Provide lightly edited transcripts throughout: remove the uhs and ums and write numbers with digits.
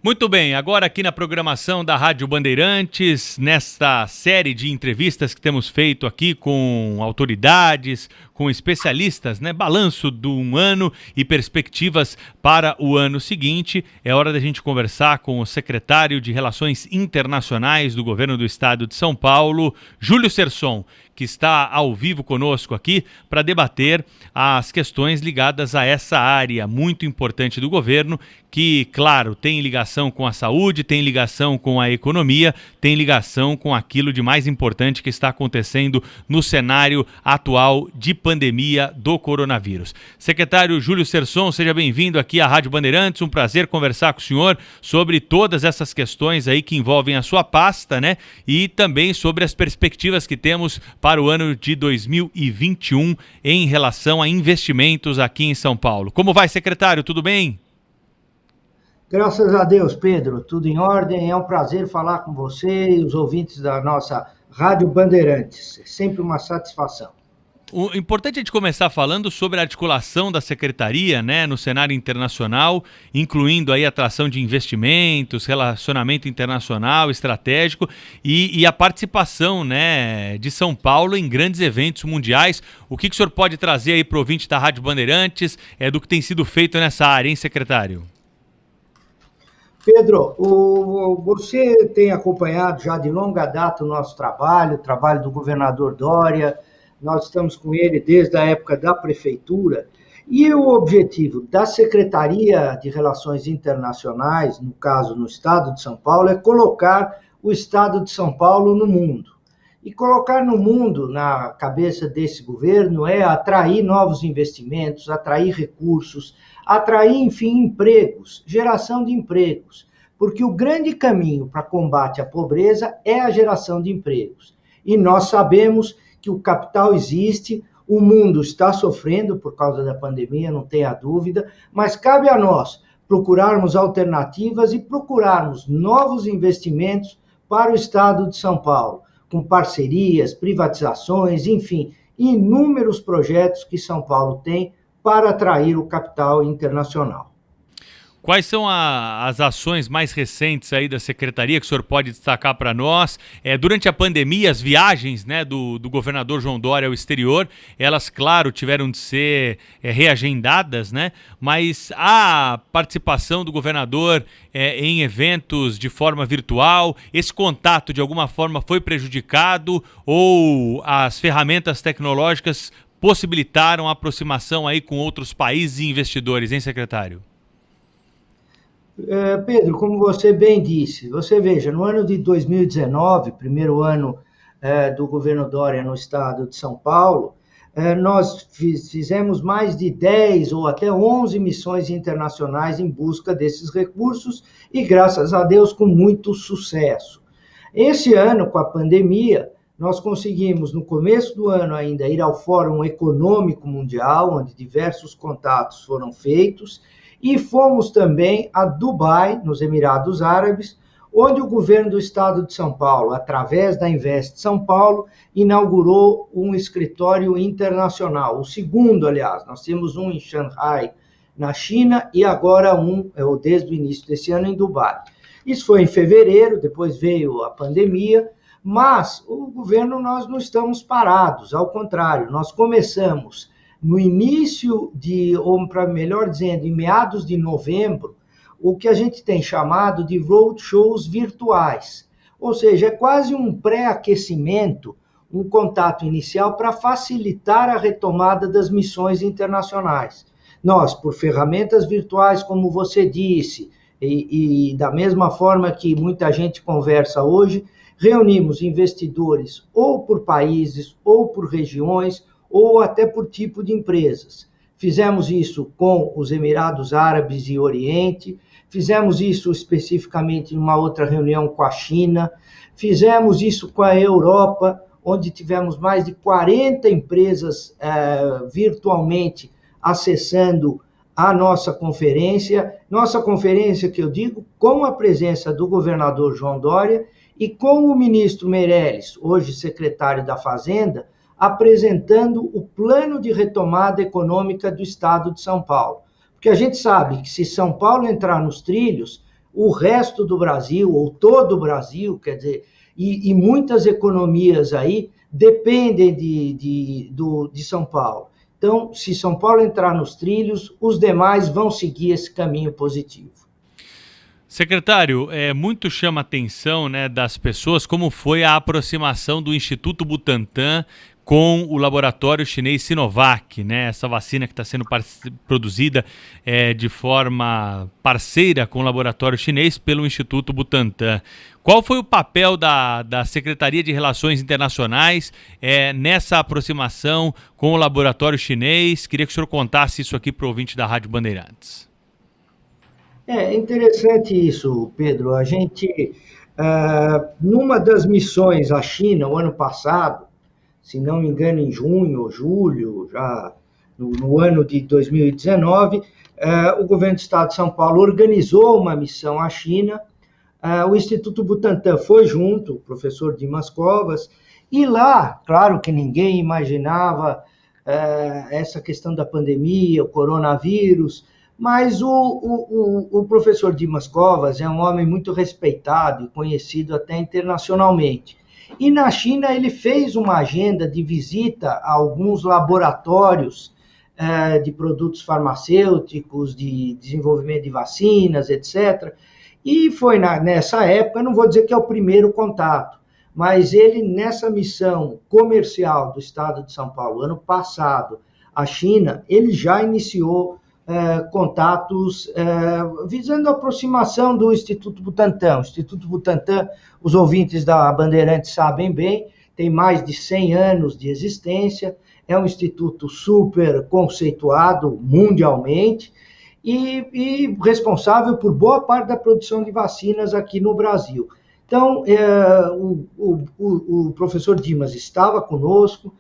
Muito bem, agora aqui na programação da Rádio Bandeirantes, nesta série de entrevistas que temos feito aqui com autoridades, com especialistas, né? Balanço de um ano e perspectivas para o ano seguinte. É hora da gente conversar com o secretário de Relações Internacionais do Governo do Estado de São Paulo, Júlio Serson, que está ao vivo conosco aqui para debater as questões ligadas a essa área muito importante do governo, que, claro, tem ligação com a saúde, tem ligação com a economia, tem ligação com aquilo de mais importante que está acontecendo no cenário atual de pandemia do coronavírus. Secretário Júlio Serson, seja bem-vindo aqui à Rádio Bandeirantes, um prazer conversar com o senhor sobre todas essas questões aí que envolvem a sua pasta, né? E também sobre as perspectivas que temos para o ano de 2021 em relação a investimentos aqui em São Paulo. Como vai, secretário? Tudo bem? Graças a Deus, Pedro, tudo em ordem. É um prazer falar com você e os ouvintes da nossa Rádio Bandeirantes. É sempre uma satisfação. O importante é a gente começar falando sobre a articulação da secretaria, né, no cenário internacional, incluindo aí a atração de investimentos, relacionamento internacional, estratégico e a participação, né, de São Paulo em grandes eventos mundiais. O que o senhor pode trazer aí para o ouvinte da Rádio Bandeirantes do que tem sido feito nessa área, hein, secretário? Pedro, você tem acompanhado já de longa data o nosso trabalho, o trabalho do governador Dória. Nós estamos com ele desde a época da prefeitura, e o objetivo da Secretaria de Relações Internacionais, no caso no Estado de São Paulo, é colocar o Estado de São Paulo no mundo. E colocar no mundo, na cabeça desse governo, é atrair novos investimentos, atrair recursos, atrair, enfim, empregos, geração de empregos, porque o grande caminho para combate à pobreza é a geração de empregos. E nós sabemos que o capital existe, o mundo está sofrendo por causa da pandemia, não tenha dúvida, mas cabe a nós procurarmos alternativas e procurarmos novos investimentos para o Estado de São Paulo, com parcerias, privatizações, enfim, inúmeros projetos que São Paulo tem para atrair o capital internacional. Quais são as ações mais recentes aí da Secretaria que o senhor pode destacar para nós? Durante a pandemia, as viagens, né, do governador João Dória ao exterior, elas, claro, tiveram de ser reagendadas, né? Mas a participação do governador em eventos de forma virtual, esse contato de alguma forma foi prejudicado ou as ferramentas tecnológicas possibilitaram a aproximação aí com outros países e investidores, hein, secretário? Pedro, como você bem disse, você veja, no ano de 2019, primeiro ano do governo Dória no estado de São Paulo, nós fizemos mais de 10 ou até 11 missões internacionais em busca desses recursos e, graças a Deus, com muito sucesso. Esse ano, com a pandemia, nós conseguimos, no começo do ano ainda, ir ao Fórum Econômico Mundial, onde diversos contatos foram feitos, e fomos também a Dubai, nos Emirados Árabes, onde o governo do estado de São Paulo, através da Invest São Paulo, inaugurou um escritório internacional. O segundo, aliás, nós temos um em Xangai, na China, e agora desde o início desse ano, em Dubai. Isso foi em fevereiro, depois veio a pandemia, mas o governo, nós não estamos parados, ao contrário, nós começamos no início ou para melhor dizendo, em meados de novembro, o que a gente tem chamado de roadshows virtuais. Ou seja, é quase um pré-aquecimento, um contato inicial para facilitar a retomada das missões internacionais. Nós, por ferramentas virtuais, como você disse, e da mesma forma que muita gente conversa hoje, reunimos investidores ou por países, ou por regiões, ou até por tipo de empresas. Fizemos isso com os Emirados Árabes e Oriente, fizemos isso especificamente em uma outra reunião com a China, fizemos isso com a Europa, onde tivemos mais de 40 empresas virtualmente acessando a nossa conferência que eu digo, com a presença do governador João Dória e com o ministro Meirelles, hoje secretário da Fazenda, apresentando o plano de retomada econômica do estado de São Paulo. Porque a gente sabe que se São Paulo entrar nos trilhos, o resto do Brasil, ou todo o Brasil, quer dizer, e muitas economias aí dependem de São Paulo. Então, se São Paulo entrar nos trilhos, os demais vão seguir esse caminho positivo. Secretário, muito chama a atenção, né, das pessoas como foi a aproximação do Instituto Butantan com o laboratório chinês Sinovac, né? Essa vacina que está sendo produzida de forma parceira com o laboratório chinês pelo Instituto Butantan. Qual foi o papel da Secretaria de Relações Internacionais nessa aproximação com o laboratório chinês? Queria que o senhor contasse isso aqui para o ouvinte da Rádio Bandeirantes. É interessante isso, Pedro. A gente, numa das missões à China, o ano passado, se não me engano, em junho ou julho, já no ano de 2019, o governo do estado de São Paulo organizou uma missão à China. O Instituto Butantan foi junto, o professor Dimas Covas, e lá, claro que ninguém imaginava essa questão da pandemia, o coronavírus, mas o professor Dimas Covas é um homem muito respeitado e conhecido até internacionalmente. E na China ele fez uma agenda de visita a alguns laboratórios de produtos farmacêuticos, de desenvolvimento de vacinas, etc. E foi nessa época, não vou dizer que é o primeiro contato, mas ele, nessa missão comercial do estado de São Paulo, ano passado, a China, ele já iniciou contatos visando a aproximação do Instituto Butantan. O Instituto Butantan, os ouvintes da Bandeirantes sabem bem, tem mais de 100 anos de existência, é um instituto super conceituado mundialmente e responsável por boa parte da produção de vacinas aqui no Brasil. Então, o professor Dimas estava conosco,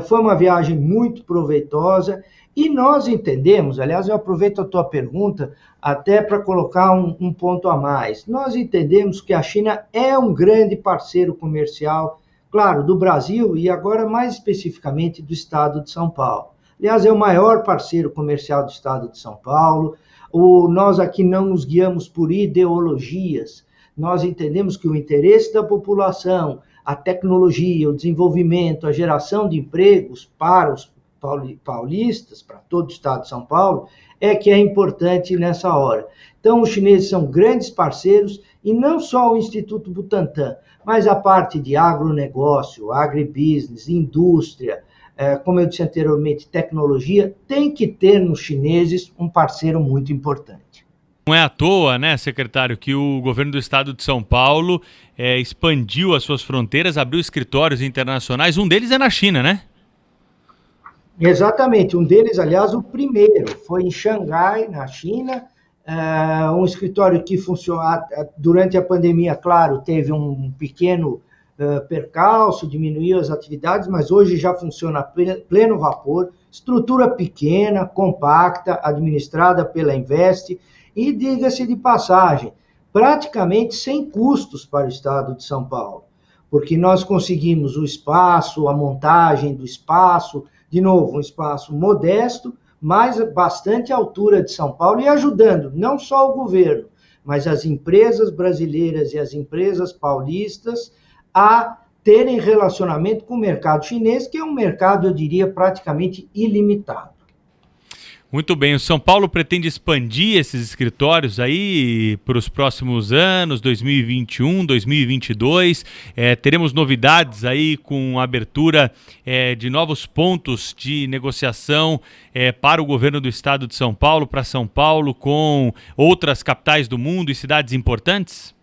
foi uma viagem muito proveitosa. E nós entendemos, aliás, eu aproveito a tua pergunta até para colocar um ponto a mais. Nós entendemos que a China é um grande parceiro comercial, claro, do Brasil e agora mais especificamente do estado de São Paulo. Aliás, é o maior parceiro comercial do estado de São Paulo. Nós aqui não nos guiamos por ideologias. Nós entendemos que o interesse da população, a tecnologia, o desenvolvimento, a geração de empregos para os paulistas, para todo o estado de São Paulo, que é importante nessa hora. Então, os chineses são grandes parceiros, e não só o Instituto Butantan, mas a parte de agronegócio, agribusiness, indústria, como eu disse anteriormente, tecnologia, tem que ter nos chineses um parceiro muito importante. Não é à toa, né, secretário, que o governo do estado de São Paulo expandiu as suas fronteiras, abriu escritórios internacionais, um deles é na China, né? Exatamente, um deles, aliás, o primeiro, foi em Xangai, na China, um escritório que funcionou durante a pandemia, claro, teve um pequeno percalço, diminuiu as atividades, mas hoje já funciona a pleno vapor, estrutura pequena, compacta, administrada pela Invest, e diga-se de passagem, praticamente sem custos para o estado de São Paulo, porque nós conseguimos o espaço, a montagem do espaço, de novo, um espaço modesto, mas bastante à altura de São Paulo e ajudando não só o governo, mas as empresas brasileiras e as empresas paulistas a terem relacionamento com o mercado chinês, que é um mercado, eu diria, praticamente ilimitado. Muito bem, o São Paulo pretende expandir esses escritórios aí para os próximos anos, 2021, 2022. Teremos novidades aí com a abertura de novos pontos de negociação para o governo do estado de São Paulo, para São Paulo, com outras capitais do mundo e cidades importantes?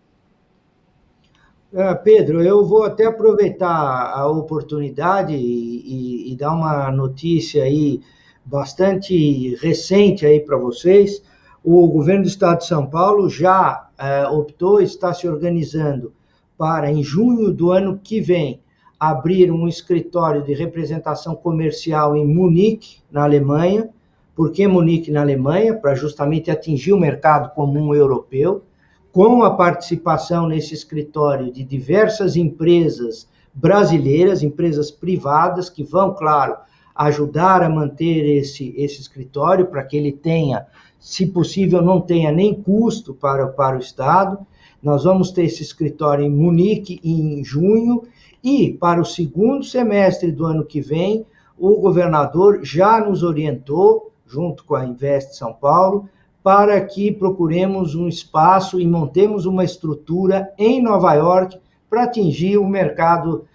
Pedro, eu vou até aproveitar a oportunidade e dar uma notícia aí bastante recente aí para vocês. O governo do estado de São Paulo já optou, está se organizando para, em junho do ano que vem, abrir um escritório de representação comercial em Munique, na Alemanha. Por que Munique, na Alemanha? Para justamente atingir o mercado comum europeu, com a participação nesse escritório de diversas empresas brasileiras, empresas privadas, que vão, claro, ajudar a manter esse escritório para que ele tenha, se possível, não tenha nem custo para o Estado. Nós vamos ter esse escritório em Munique em junho e para o segundo semestre do ano que vem, o governador já nos orientou, junto com a Invest São Paulo, para que procuremos um espaço e montemos uma estrutura em Nova York para atingir o mercado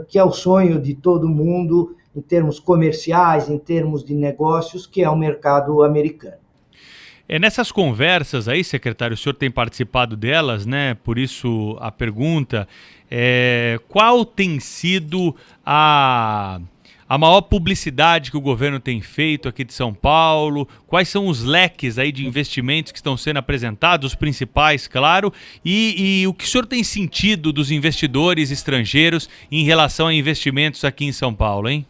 que é o sonho de todo mundo, em termos comerciais, em termos de negócios, que é o mercado americano. Nessas conversas aí, secretário, o senhor tem participado delas, né? Por isso a pergunta, qual tem sido a maior publicidade que o governo tem feito aqui de São Paulo? Quais são os leques aí de investimentos que estão sendo apresentados, os principais, claro, e o que o senhor tem sentido dos investidores estrangeiros em relação a investimentos aqui em São Paulo, hein?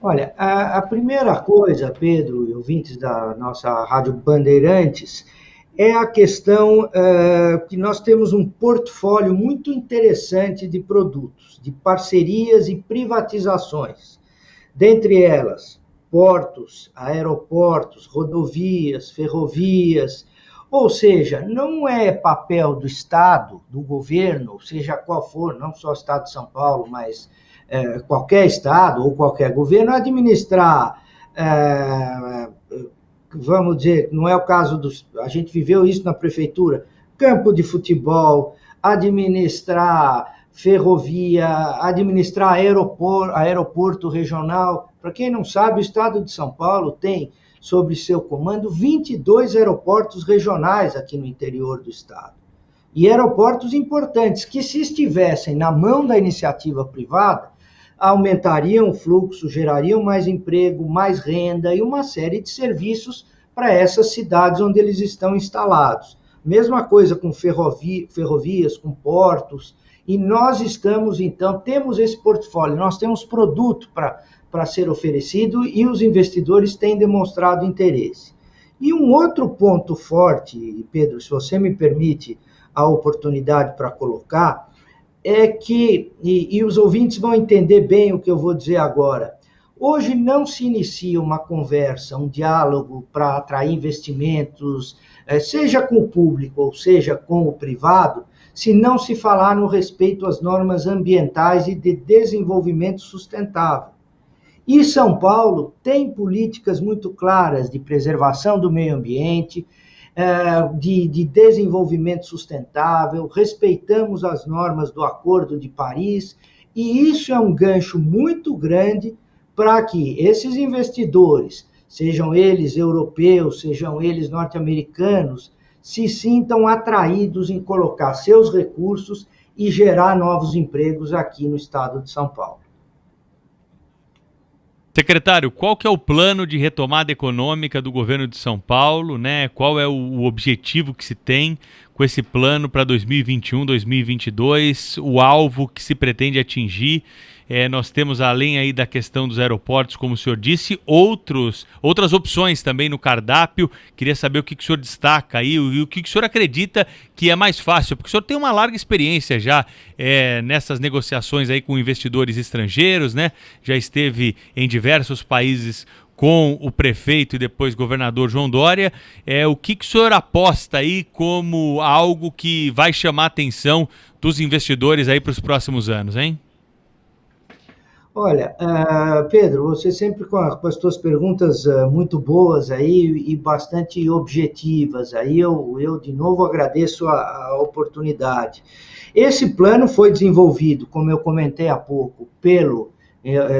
Olha, a primeira coisa, Pedro e ouvintes da nossa Rádio Bandeirantes, é a questão que nós temos um portfólio muito interessante de produtos, de parcerias e privatizações. Dentre elas, portos, aeroportos, rodovias, ferrovias, ou seja, não é papel do Estado, do governo, seja qual for, não só o Estado de São Paulo, mas qualquer Estado ou qualquer governo, administrar vamos dizer, não é o caso a gente viveu isso na prefeitura, campo de futebol, administrar ferrovia, administrar aeroporto regional. Para quem não sabe, o Estado de São Paulo tem, sob seu comando, 22 aeroportos regionais aqui no interior do Estado. E aeroportos importantes, que se estivessem na mão da iniciativa privada, aumentariam o fluxo, gerariam mais emprego, mais renda e uma série de serviços para essas cidades onde eles estão instalados. Mesma coisa com ferrovias, com portos, e nós estamos, então, temos esse portfólio, nós temos produto para ser oferecido e os investidores têm demonstrado interesse. E um outro ponto forte, Pedro, se você me permite a oportunidade para colocar, é que, e os ouvintes vão entender bem o que eu vou dizer agora, hoje não se inicia uma conversa, um diálogo para atrair investimentos, seja com o público ou seja com o privado, se não se falar no respeito às normas ambientais e de desenvolvimento sustentável. E São Paulo tem políticas muito claras de preservação do meio ambiente, de desenvolvimento sustentável, respeitamos as normas do Acordo de Paris, e isso é um gancho muito grande para que esses investidores, sejam eles europeus, sejam eles norte-americanos, se sintam atraídos em colocar seus recursos e gerar novos empregos aqui no estado de São Paulo. Secretário, qual que é o plano de retomada econômica do governo de São Paulo, né? Qual é o objetivo que se tem com esse plano para 2021, 2022, o alvo que se pretende atingir? Nós temos, além aí da questão dos aeroportos, como o senhor disse, outras opções também no cardápio. Queria saber o que o senhor destaca aí e o que o senhor acredita que é mais fácil, porque o senhor tem uma larga experiência já nessas negociações aí com investidores estrangeiros, né? Já esteve em diversos países com o prefeito e depois governador João Dória. O que o senhor aposta aí como algo que vai chamar a atenção dos investidores aí para os próximos anos, hein? Olha, Pedro, você sempre com as suas perguntas muito boas aí e bastante objetivas. Aí eu de novo agradeço a oportunidade. Esse plano foi desenvolvido, como eu comentei há pouco, pelo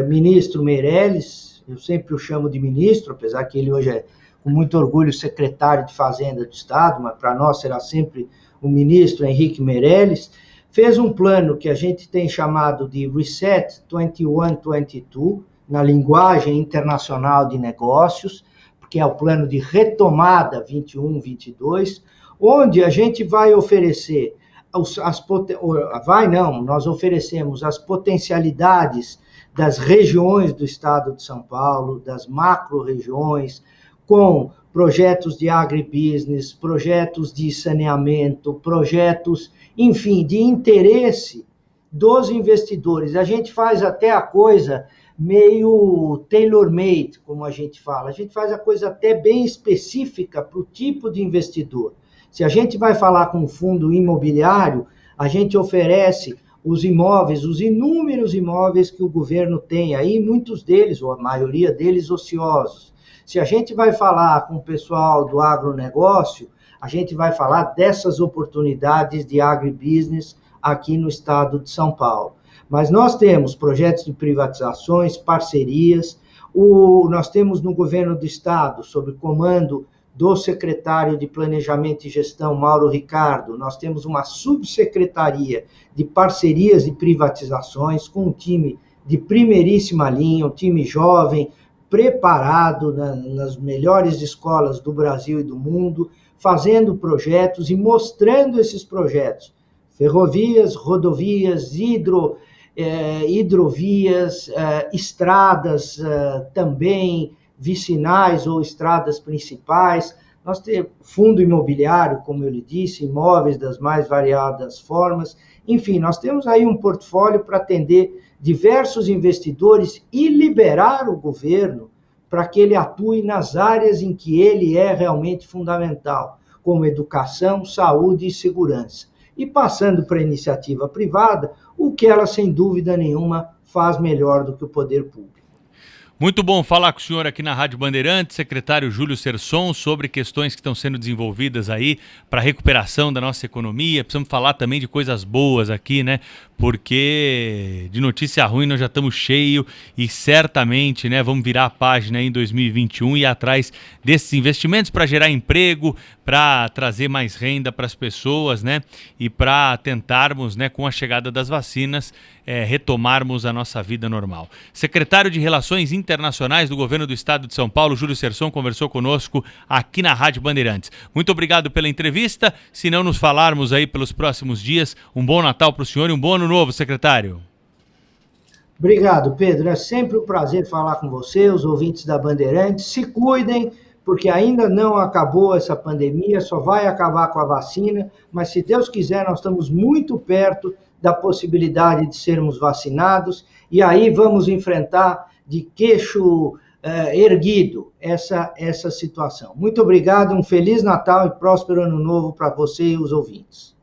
ministro Meirelles. Eu sempre o chamo de ministro, apesar que ele hoje é, com muito orgulho, secretário de Fazenda do Estado, mas para nós será sempre o ministro Henrique Meirelles. Fez um plano que a gente tem chamado de Reset 21-22, na linguagem internacional de negócios, porque é o plano de retomada 21-22, onde a gente vai oferecer, nós oferecemos as potencialidades das regiões do estado de São Paulo, das macro-regiões, com projetos de agribusiness, projetos de saneamento, projetos, enfim, de interesse dos investidores. A gente faz até a coisa meio tailor-made, como a gente fala. A gente faz a coisa até bem específica para o tipo de investidor. Se a gente vai falar com um fundo imobiliário, a gente oferece os imóveis, os inúmeros imóveis que o governo tem aí, muitos deles, ou a maioria deles, ociosos. Se a gente vai falar com o pessoal do agronegócio, a gente vai falar dessas oportunidades de agribusiness aqui no estado de São Paulo. Mas nós temos projetos de privatizações, parcerias, nós temos no governo do estado, sob comando do secretário de Planejamento e Gestão, Mauro Ricardo, nós temos uma subsecretaria de parcerias e privatizações com um time de primeiríssima linha, um time jovem, preparado nas melhores escolas do Brasil e do mundo, fazendo projetos e mostrando esses projetos. Ferrovias, rodovias, hidrovias, estradas também, vicinais ou estradas principais. Nós temos fundo imobiliário, como eu lhe disse, imóveis das mais variadas formas. Enfim, nós temos aí um portfólio para atender diversos investidores e liberar o governo para que ele atue nas áreas em que ele é realmente fundamental, como educação, saúde e segurança. E passando para a iniciativa privada, o que ela, sem dúvida nenhuma, faz melhor do que o poder público. Muito bom falar com o senhor aqui na Rádio Bandeirantes, secretário Júlio Serson, sobre questões que estão sendo desenvolvidas aí para a recuperação da nossa economia. Precisamos falar também de coisas boas aqui, né? Porque de notícia ruim nós já estamos cheios e certamente, né, vamos virar a página aí em 2021 e ir atrás desses investimentos para gerar emprego, para trazer mais renda para as pessoas, né? E para tentarmos, né, com a chegada das vacinas, retomarmos a nossa vida normal. Secretário de Relações Internacionais do Governo do Estado de São Paulo, Júlio Serson, conversou conosco aqui na Rádio Bandeirantes. Muito obrigado pela entrevista. Se não nos falarmos aí pelos próximos dias, um bom Natal para o senhor e um bom ano novo, secretário. Obrigado, Pedro. É sempre um prazer falar com você, os ouvintes da Bandeirantes. Se cuidem, porque ainda não acabou essa pandemia, só vai acabar com a vacina, mas se Deus quiser, nós estamos muito perto da possibilidade de sermos vacinados, e aí vamos enfrentar de queixo erguido essa situação. Muito obrigado, um Feliz Natal e próspero Ano Novo para você e os ouvintes.